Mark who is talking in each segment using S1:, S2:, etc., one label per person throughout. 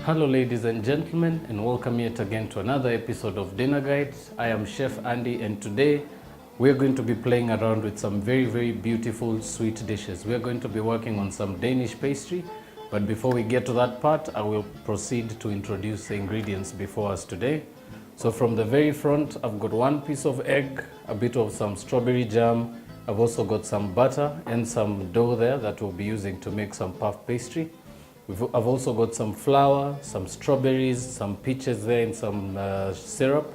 S1: Hello ladies and gentlemen, and welcome yet again to another episode of Dinner Guide. I am Chef Andy, and today we're going to be playing around with some very beautiful sweet dishes. We're going to be working on some Danish pastry, but before we get to that part, I will proceed to introduce the ingredients before us today. So from the very front, I've got 1 piece of egg, a bit of some strawberry jam. I've also got some butter and some dough there that we'll be using to make some puff pastry. I've also got some flour, some strawberries, some peaches there and some syrup.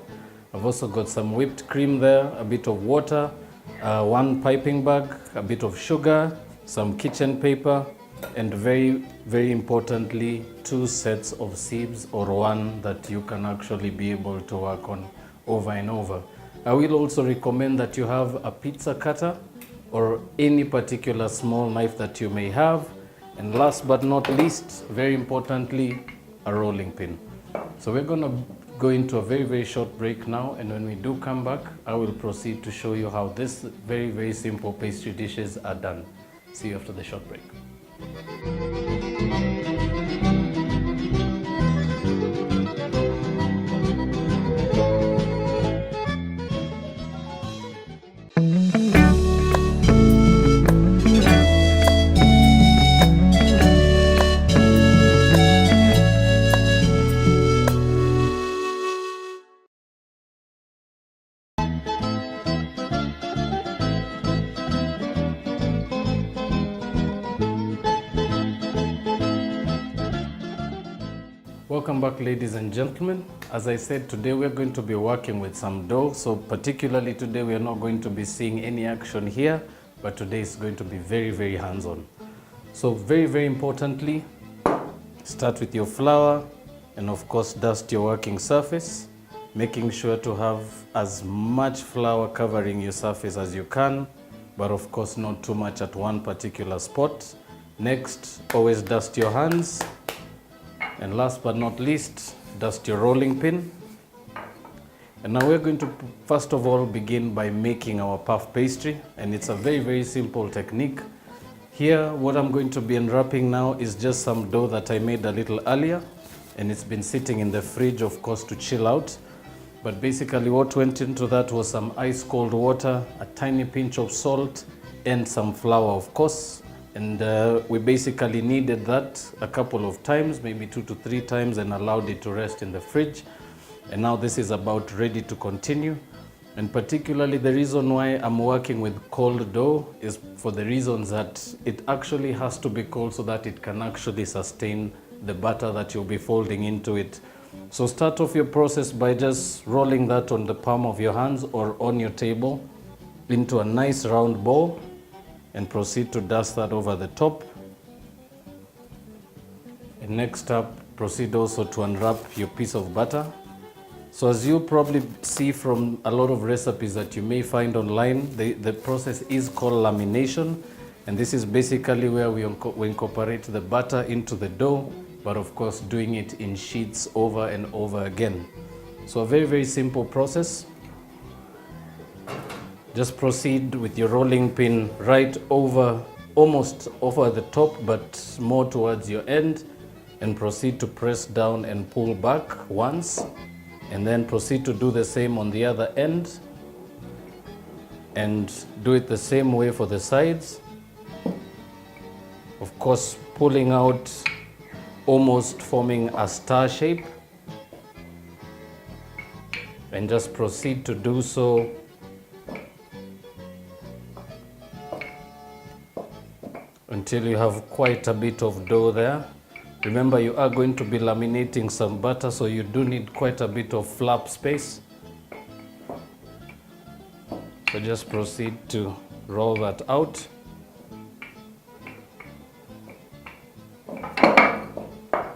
S1: I've also got some whipped cream there, a bit of water, 1 piping bag, a bit of sugar, some kitchen paper, and very importantly, 2 sets of sieves, or 1 that you can actually be able to work on over and over. I will also recommend that you have a pizza cutter or any particular small knife that you may have. And last but not least, very importantly, a rolling pin. So we're going to go into a very short break now, and when we do come back, I will proceed to show you how this very simple pastry dishes are done. See you after the short break. Welcome back, ladies and gentlemen. As I said, today we're going to be working with some dough. So particularly today we are not going to be seeing any action here, but today is going to be very hands-on. So very importantly, start with your flour and of course dust your working surface, making sure to have as much flour covering your surface as you can, but of course not too much at one particular spot. Next, always dust your hands. And last but not least, dust your rolling pin. And now we're going to first of all begin by making our puff pastry, and it's a very simple technique. Here what I'm going to be unwrapping now is just some dough that I made a little earlier, and it's been sitting in the fridge, of course, to chill out. But basically what went into that was some ice cold water, a tiny pinch of salt, and some flour, of course. And we basically kneaded that a couple of times, maybe 2 to 3 times, and allowed it to rest in the fridge. And now this is about ready to continue. And particularly the reason why I'm working with cold dough is for the reasons that it actually has to be cold so that it can actually sustain the batter that you'll be folding into it. So start off your process by just rolling that on the palm of your hands or on your table into a nice round ball, and proceed to dust that over the top. And next up, proceed also to unwrap your piece of butter. So as you probably see from a lot of recipes that you may find online, the process is called lamination, and this is basically where we incorporate the butter into the dough, but of course doing it in sheets over and over again. So a very simple process. Just proceed with your rolling pin right over, almost over the top, but more towards your end, and proceed to press down and pull back once, and then proceed to do the same on the other end, and do it the same way for the sides. Of course, pulling out, almost forming a star shape, and just proceed to do so until you have quite a bit of dough there. Remember, you are going to be laminating some butter, so you do need quite a bit of flap space. So just proceed to roll that out.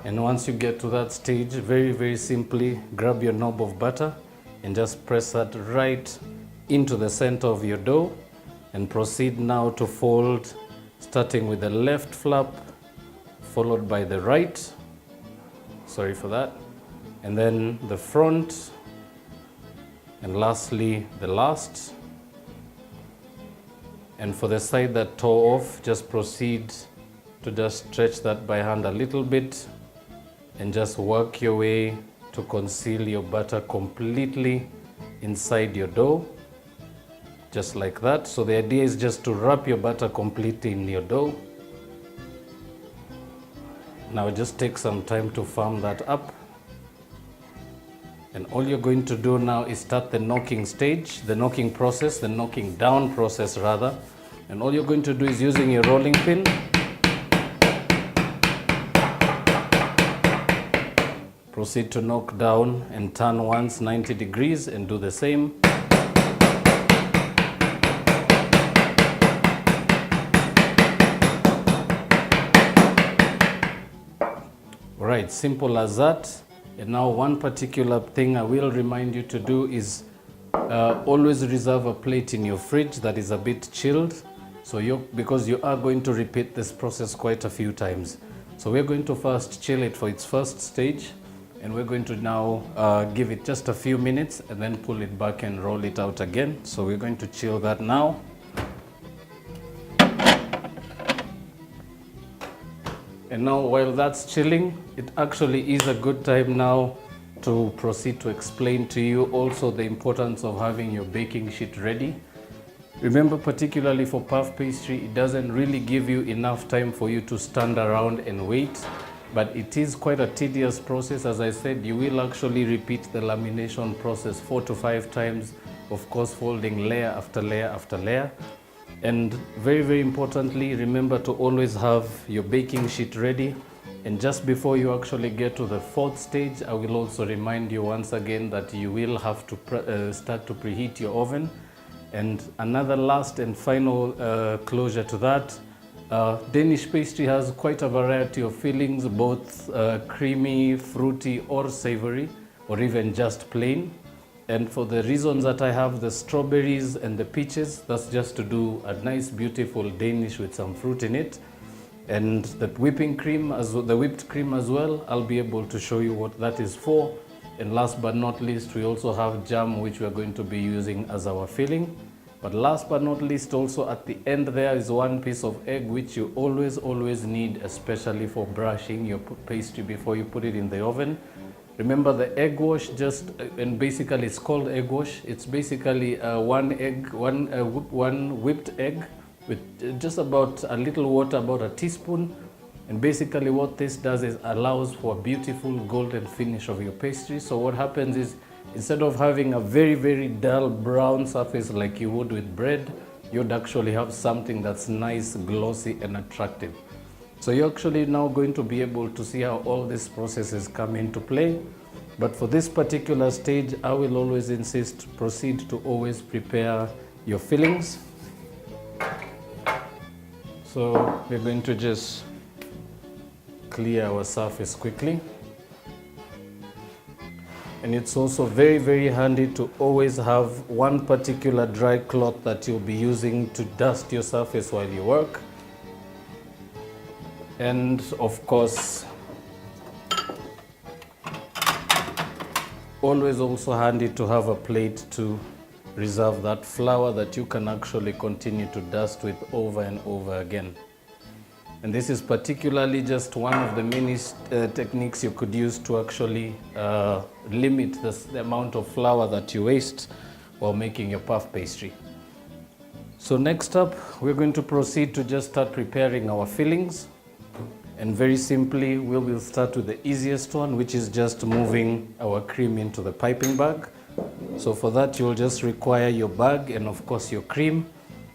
S1: And once you get to that stage, very simply grab your knob of butter and just press that right into the center of your dough, and proceed now to fold, starting with the left flap, followed by the right, sorry for that, and then the front, and lastly the last. And for the side that tore off, just proceed to just stretch that by hand a little bit and just work your way to conceal your butter completely inside your dough, just like that. So the idea is just to wrap your butter completely in your dough. Now just take some time to firm that up. And all you're going to do now is start the knocking stage, the knocking process, the knocking down process rather. And all you're going to do is using your rolling pin, proceed to knock down and turn once 90 degrees and do the same. Right, simple as that. And now one particular thing I will remind you to do is always reserve a plate in your fridge that is a bit chilled. So because you are going to repeat this process quite a few times. So we're going to first chill it for its first stage, and we're going to now give it just a few minutes and then pull it back and roll it out again. So we're going to chill that now. And now while that's chilling, it actually is a good time now to proceed to explain to you also the importance of having your baking sheet ready. Remember, particularly for puff pastry, it doesn't really give you enough time for you to stand around and wait, but it is quite a tedious process. As I said, you will actually repeat the lamination process 4 to 5 times, of course folding layer after layer after layer. And very, very importantly, remember to always have your baking sheet ready. And just before you actually get to the 4th stage, I will also remind you once again that you will have to start to preheat your oven. And another last and final closure to that, Danish pastry has quite a variety of fillings, both creamy, fruity or savory, or even just plain. And for the reasons that I have the strawberries and the peaches, that's just to do a nice beautiful Danish with some fruit in it. And the whipping cream, the whipped cream as well, I'll be able to show you what that is for. And last but not least, we also have jam, which we are going to be using as our filling. But last but not least, also at the end there is one piece of egg, which you always need, especially for brushing your pastry before you put it in the oven. Remember the egg wash, and basically it's called egg wash. It's basically one whipped egg with just about a little water, about a teaspoon. And basically what this does is allows for a beautiful golden finish of your pastry. So what happens is, instead of having a very, very dull brown surface like you would with bread, you'd actually have something that's nice, glossy and attractive. So you're actually now going to be able to see how all these processes come into play. But for this particular stage, I will always insist, proceed to always prepare your fillings. So we're going to just clear our surface quickly. And it's also very, very handy to always have one particular dry cloth that you'll be using to dust your surface while you work. And of course, always also handy to have a plate to reserve that flour that you can actually continue to dust with over and over again. And this is particularly just one of the many techniques you could use to actually limit the amount of flour that you waste while making your puff pastry. So next up, we're going to proceed to just start preparing our fillings. And very simply, we will start with the easiest one, which is just moving our cream into the piping bag. So for that, you'll just require your bag and of course your cream.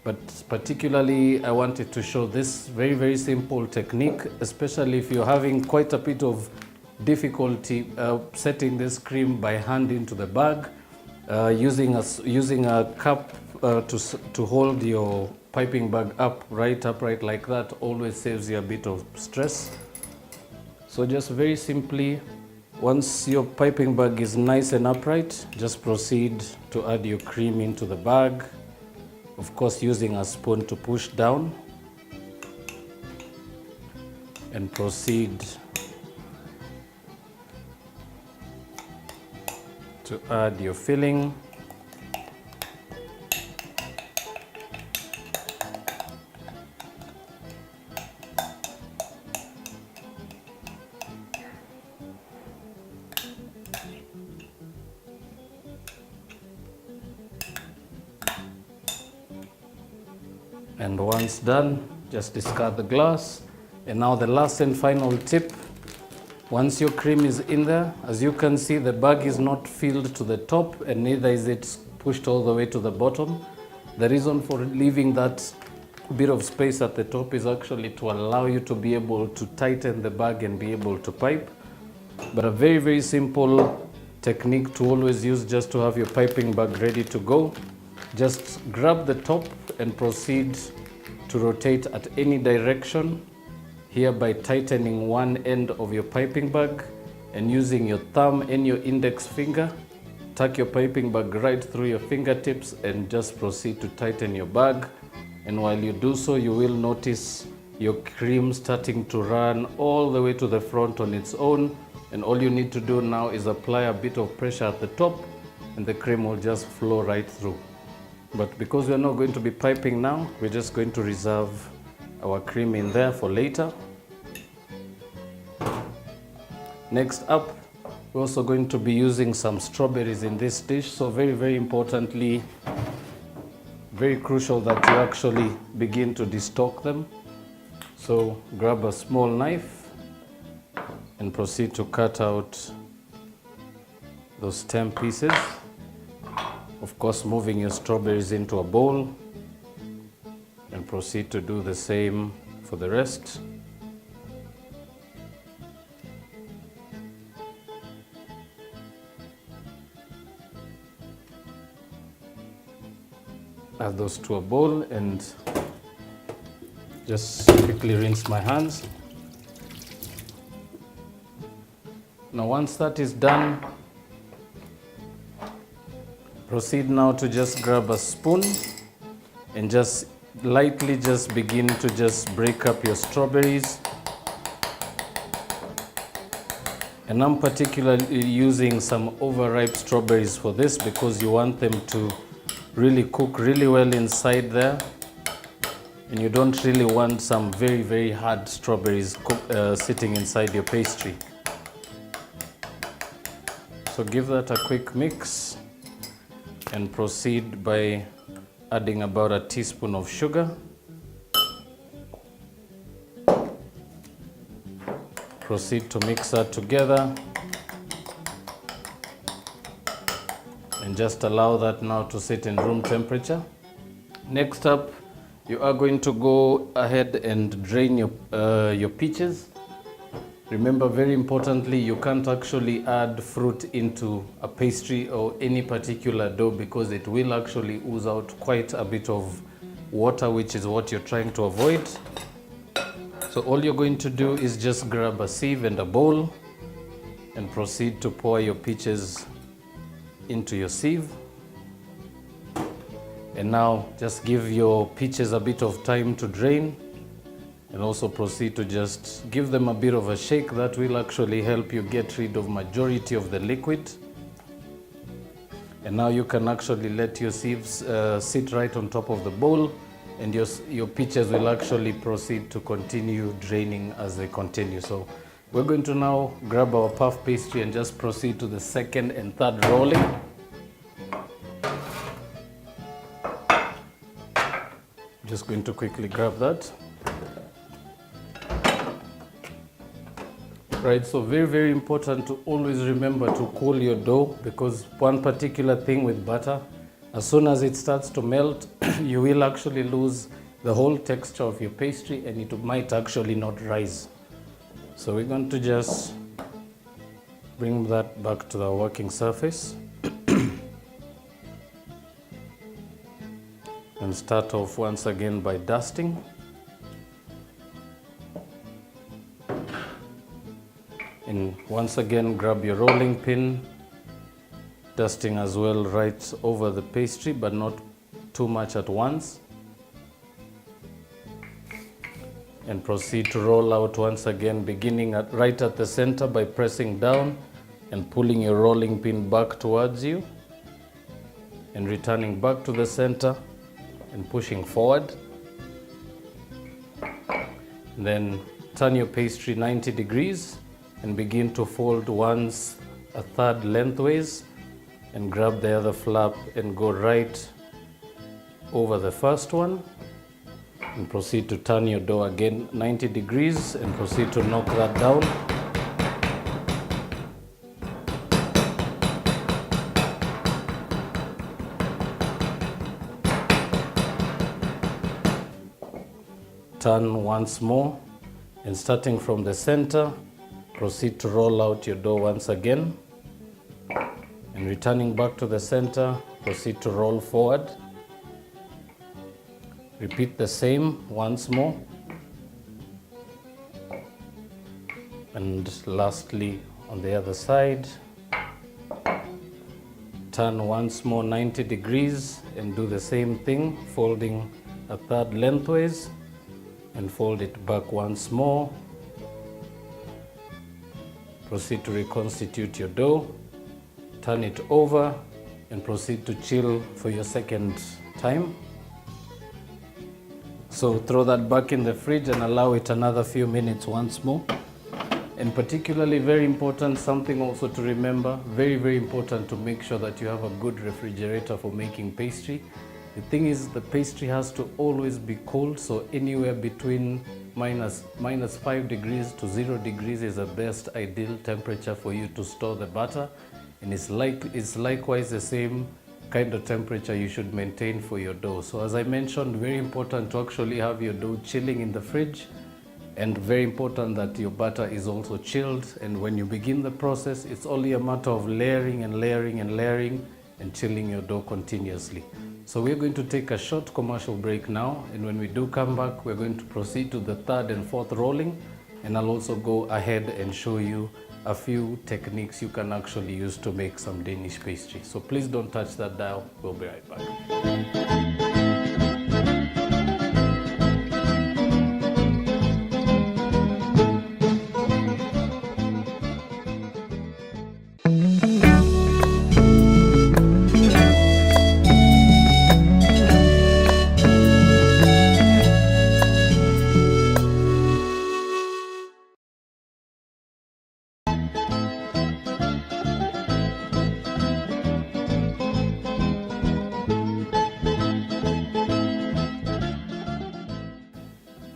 S1: But particularly, I wanted to show this very, very simple technique, especially if you're having quite a bit of difficulty setting this cream by hand into the bag. Using a cup to hold your piping bag upright like that always saves you a bit of stress. So just very simply, once your piping bag is nice and upright, just proceed to add your cream into the bag. Of course, using a spoon to push down, and proceed to add your filling. And once done, just discard the glass. And now the last and final tip. Once your cream is in there, as you can see, the bag is not filled to the top and neither is it pushed all the way to the bottom. The reason for leaving that bit of space at the top is actually to allow you to be able to tighten the bag and be able to pipe. But a very, very simple technique to always use just to have your piping bag ready to go. Just grab the top and proceed to rotate at any direction, hereby tightening one end of your piping bag, and using your thumb and your index finger, tuck your piping bag right through your fingertips and just proceed to tighten your bag. And while you do so, you will notice your cream starting to run all the way to the front on its own. And all you need to do now is apply a bit of pressure at the top and the cream will just flow right through. But because we're not going to be piping now, we're just going to reserve our cream in there for later. Next up, we're also going to be using some strawberries in this dish. So very, very importantly, very crucial that you actually begin to destalk them. So grab a small knife and proceed to cut out those stem pieces. Of course, moving your strawberries into a bowl, and proceed to do the same for the rest. Add those to a bowl and just quickly rinse my hands. Now once that is done, proceed now to just grab a spoon and just lightly just begin to just break up your strawberries. And I'm particularly using some overripe strawberries for this because you want them to really cook really well inside there, and you don't really want some very, very hard strawberries sitting inside your pastry. So give that a quick mix and proceed by adding about a teaspoon of sugar. Proceed to mix that together and just allow that now to sit in room temperature. Next up, you are going to go ahead and drain your peaches. Remember, very importantly, you can't actually add fruit into a pastry or any particular dough because it will actually ooze out quite a bit of water, which is what you're trying to avoid. So all you're going to do is just grab a sieve and a bowl and proceed to pour your peaches into your sieve. And now just give your peaches a bit of time to drain, and also proceed to just give them a bit of a shake. That will actually help you get rid of majority of the liquid. And now you can actually let your sieves sit right on top of the bowl, and your peaches will actually proceed to continue draining as they continue. So we're going to now grab our puff pastry and just proceed to the second and third rolling. Just going to quickly grab that. Right, so very, very important to always remember to cool your dough, because one particular thing with butter, as soon as it starts to melt, you will actually lose the whole texture of your pastry and it might actually not rise. So we're going to just bring that back to the working surface and start off once again by dusting. And once again, grab your rolling pin, dusting as well right over the pastry, but not too much at once. And proceed to roll out once again, beginning right at the center by pressing down and pulling your rolling pin back towards you, and returning back to the center and pushing forward. And then turn your pastry 90 degrees and begin to fold once a third lengthways, and grab the other flap and go right over the first one, And proceed to turn your dough again 90 degrees and proceed to knock that down. Turn once more, and starting from the center, proceed to roll out your dough once again. And returning back to the center, proceed to roll forward. Repeat the same once more. And lastly, on the other side, turn once more 90 degrees and do the same thing, folding a third lengthways and fold it back once more. Proceed to reconstitute your dough, turn it over and proceed to chill for your second time. So throw that back in the fridge and allow it another few minutes once more. And particularly very important, something also to remember, very important to make sure that you have a good refrigerator for making pastry. The thing is, the pastry has to always be cold, so anywhere between minus 5 degrees to 0 degrees is the best ideal temperature for you to store the batter. And it's likewise the same kind of temperature you should maintain for your dough. So as I mentioned, very important to actually have your dough chilling in the fridge, and very important that your batter is also chilled. And when you begin the process, it's only a matter of layering and layering and layering and chilling your dough continuously. So we're going to take a short commercial break now, and when we do come back, we're going to proceed to the third and fourth rolling, and I'll also go ahead and show you a few techniques you can actually use to make some Danish pastry. So please don't touch that dial. We'll be right back.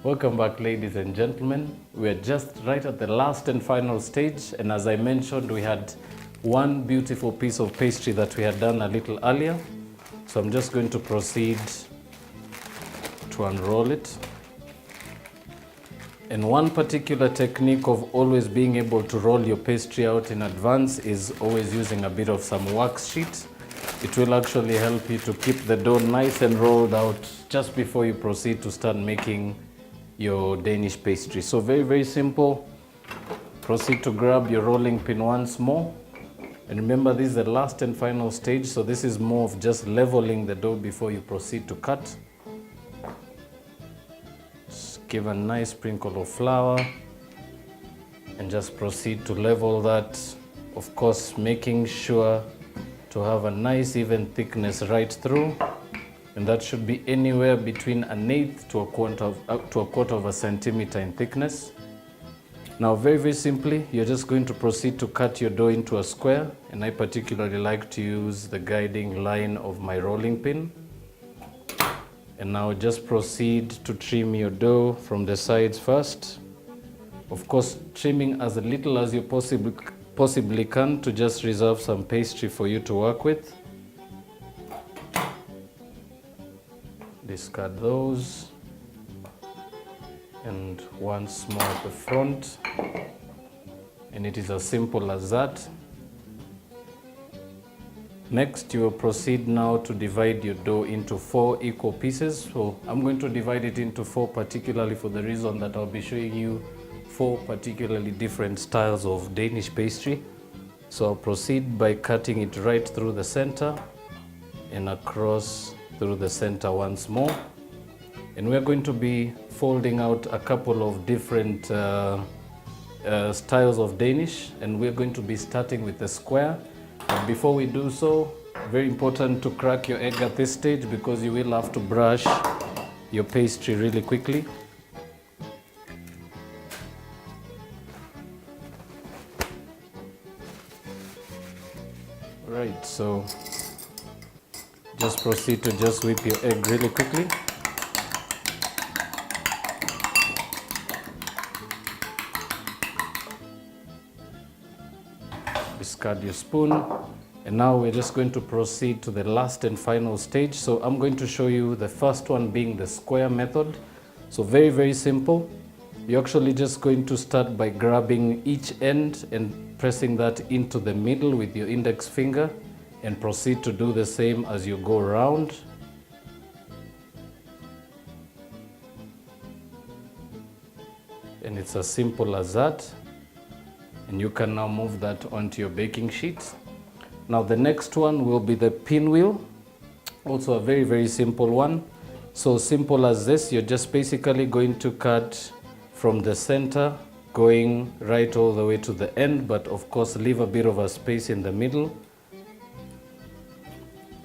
S1: Welcome back, ladies and gentlemen. We're just right at the last and final stage, and as I mentioned, we had one beautiful piece of pastry that we had done a little earlier. So I'm just going to proceed to unroll it. And one particular technique of always being able to roll your pastry out in advance is always using a bit of some wax sheet. It will actually help you to keep the dough nice and rolled out just before you proceed to start making your Danish pastry. So very simple. Proceed to grab your rolling pin once more. And remember, this is the last and final stage, so this is more of just leveling the dough before you proceed to cut. Just give a nice sprinkle of flour and just proceed to level that. Of course, making sure to have a nice even thickness right through. And that should be anywhere between 1/8 to a quarter of a centimeter in thickness. Now, very simply, you're just going to proceed to cut your dough into a square, and I particularly like to use the guiding line of my rolling pin. And now just proceed to trim your dough from the sides first. Of course, trimming as little as you possibly can to just reserve some pastry for you to work with. Discard those, and once more at the front, and it is as simple as that. Next, you will proceed now to divide your dough into 4 equal pieces. So I'm going to divide it into 4 particularly for the reason that I'll be showing you 4 particularly different styles of Danish pastry. So I'll proceed by cutting it right through the center and across through the center once more. And we're going to be folding out a couple of different styles of Danish, and we're going to be starting with the square. But before we do so, very important to crack your egg at this stage, because you will have to brush your pastry really quickly. Right, so just proceed to just whip your egg really quickly. Discard your spoon. And now we're just going to proceed to the last and final stage. So I'm going to show you the first one being the square method. So very, very simple. You're actually just going to start by grabbing each end and pressing that into the middle with your index finger, and proceed to do the same as you go around. And it's as simple as that. And you can now move that onto your baking sheet. Now the next one will be the pinwheel. Also a very, very simple one. So simple as this, you're just basically going to cut from the center, going right all the way to the end, but of course leave a bit of a space in the middle.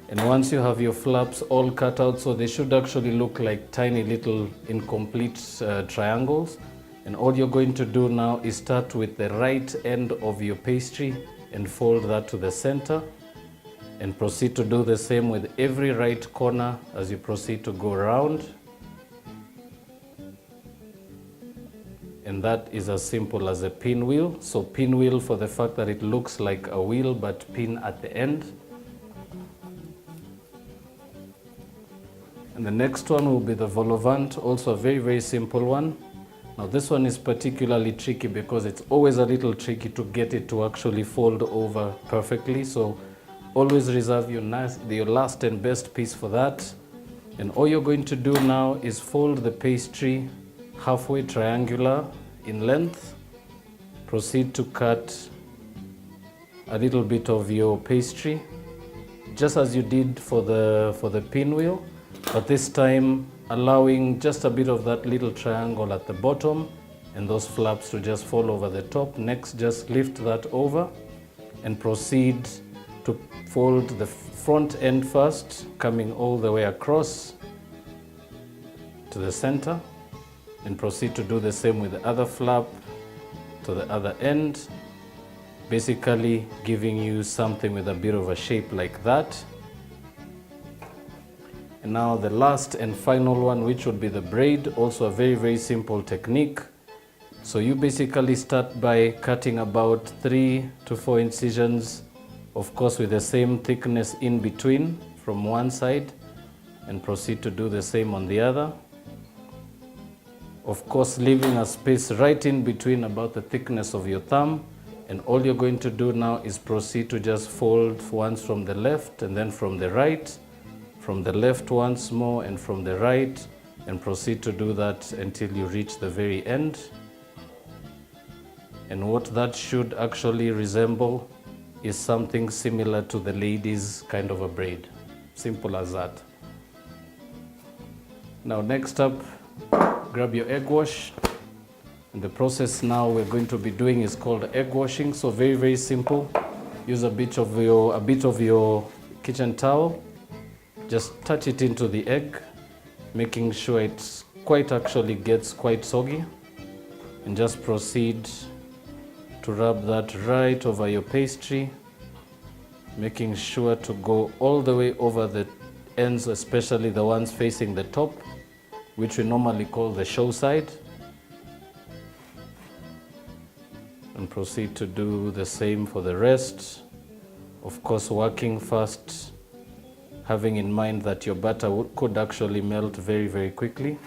S1: And once you have your flaps all cut out, so they should actually look like tiny little incomplete triangles. And all you're going to do now is start with the right end of your pastry and fold that to the center, and proceed to do the same with every right corner as you proceed to go around. And that is as simple as a pinwheel. So pinwheel for the fact that it looks like a wheel but pin at the end. And the next one will be the vol au vent, also a very, very simple one. Now this one is particularly tricky because it's always a little tricky to get it to actually fold over perfectly. So always reserve your last and best piece for that. And all you're going to do now is fold the pastry halfway triangular in length. Proceed to cut a little bit of your pastry, just as you did for the pinwheel, but this time allowing just a bit of that little triangle at the bottom and those flaps to just fall over the top. Next, just lift that over and proceed to fold the front end first, coming all the way across to the center, and proceed to do the same with the other flap to the other end, basically giving you something with a bit of a shape like that. And now the last and final one, which would be the braid, also a very, very simple technique. So you basically start by cutting about 3 to 4 incisions, of course with the same thickness in between from one side, and proceed to do the same on the other. Of course leaving a space right in between about the thickness of your thumb. And all you're going to do now is proceed to just fold once from the left and then from the right, from the left once more and from the right, and proceed to do that until you reach the very end. And what that should actually resemble is something similar to the ladies' kind of a braid. Simple as that. Now next up, grab your egg wash. And the process now we're going to be doing is called egg washing. So very, very simple. Use a bit of your kitchen towel. Just touch it into the egg, making sure it actually gets quite soggy, and just proceed to rub that right over your pastry, making sure to go all the way over the ends, especially the ones facing the top, which we normally call the show side, and proceed to do the same for the rest. Of course, working fast, having in mind that your butter could actually melt very, very quickly.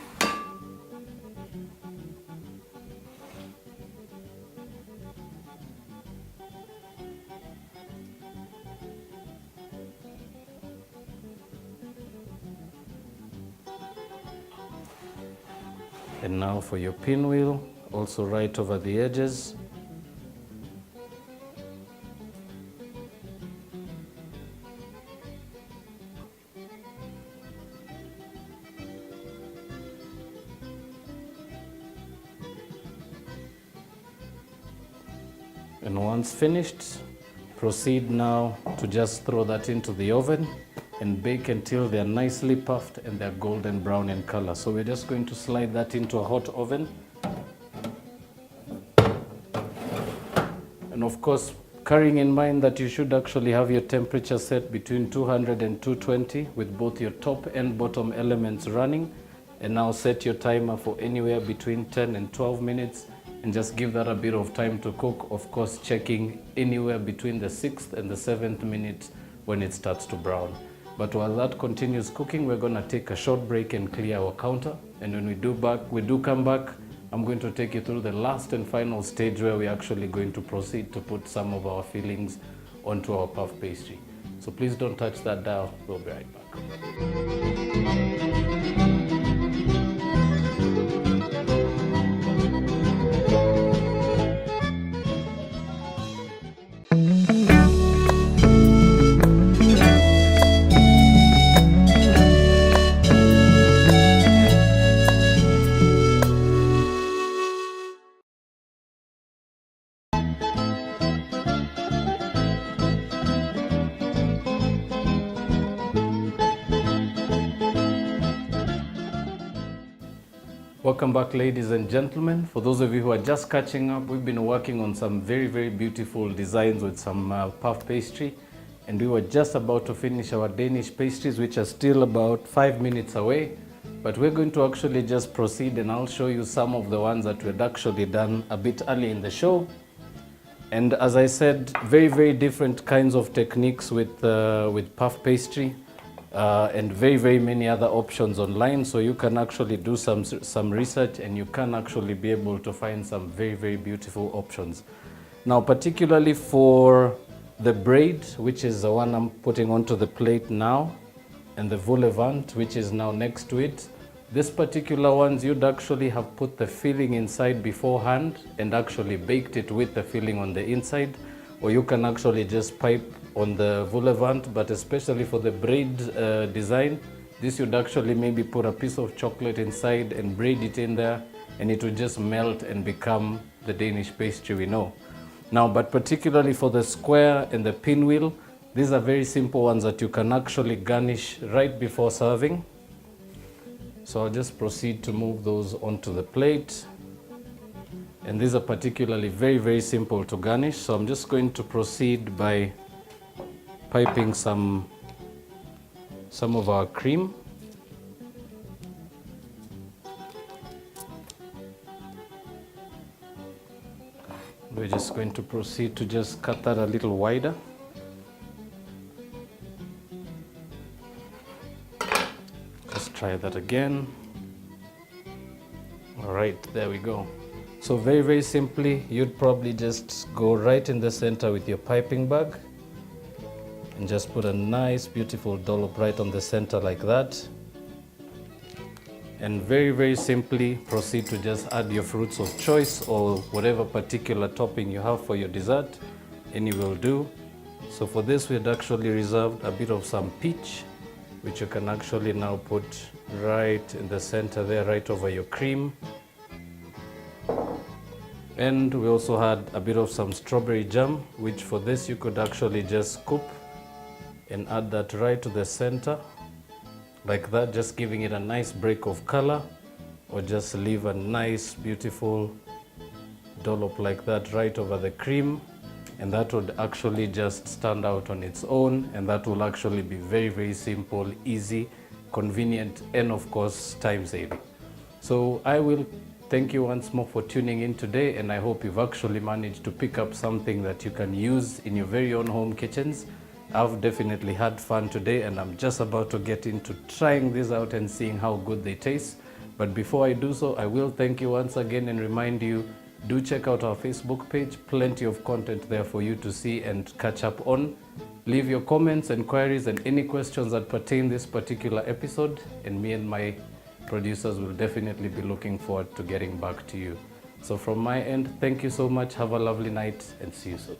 S1: And now for your pinwheel, also right over the edges. And once finished, proceed now to just throw that into the oven and bake until they're nicely puffed and they're golden brown in color. So we're just going to slide that into a hot oven. And of course, carrying in mind that you should actually have your temperature set between 200 and 220 with both your top and bottom elements running. And now set your timer for anywhere between 10 and 12 minutes. and just give that a bit of time to cook, of course checking anywhere between the 6th and the 7th minute when it starts to brown. But while that continues cooking, we're going to take a short break and clear our counter. And when we do come back, I'm going to take you through the last and final stage where we're actually going to proceed to put some of our fillings onto our puff pastry. So please don't touch that dial. We'll be right back. Welcome back, ladies and gentlemen. For those of you who are just catching up, we've been working on some very, very beautiful designs with some puff pastry, and we were just about to finish our Danish pastries, which are still about 5 minutes away. But we're going to actually just proceed, and I'll show you some of the ones that we'd actually done a bit early in the show. And as I said, very, very different kinds of techniques with puff pastry. And very, very many other options online, so you can actually do some research and you can actually be able to find some very, very beautiful options. Now, particularly for the braid, which is the one I'm putting onto the plate now, and the vol au vent, which is now next to it, this particular ones you'd actually have put the filling inside beforehand and actually baked it with the filling on the inside, or you can actually just pipe on the vol au vent. But especially for the braid design, this you'd actually maybe put a piece of chocolate inside and braid it in there, and it would just melt and become the Danish pastry we know. Now, but particularly for the square and the pinwheel, these are very simple ones that you can actually garnish right before serving. So I'll just proceed to move those onto the plate. And these are particularly very, very simple to garnish. So I'm just going to proceed by piping some of our cream. We're just going to proceed to just cut that a little wider. Let's try that again. All right, there we go. So very, very simply, you'd probably just go right in the center with your piping bag and just put a nice, beautiful dollop right on the center like that. And very, very simply proceed to just add your fruits of choice or whatever particular topping you have for your dessert. Any will do. So for this, we had actually reserved a bit of some peach, which you can actually now put right in the center there, right over your cream. And we also had a bit of some strawberry jam, which for this you could actually just scoop and add that right to the center like that, just giving it a nice break of color, or just leave a nice beautiful dollop like that right over the cream, and that would actually just stand out on its own, and that will actually be very, very simple, easy, convenient, and of course time saving. So I will thank you once more for tuning in today, and I hope you've actually managed to pick up something that you can use in your very own home kitchens. I've definitely had fun today, and I'm just about to get into trying this out and seeing how good they taste. But before I do so, I will thank you once again and remind you, do check out our Facebook page. Plenty of content there for you to see and catch up on. Leave your comments, inquiries, and any questions that pertain this particular episode, and me and my producers will definitely be looking forward to getting back to you. So from my end, thank you so much. Have a lovely night and see you soon.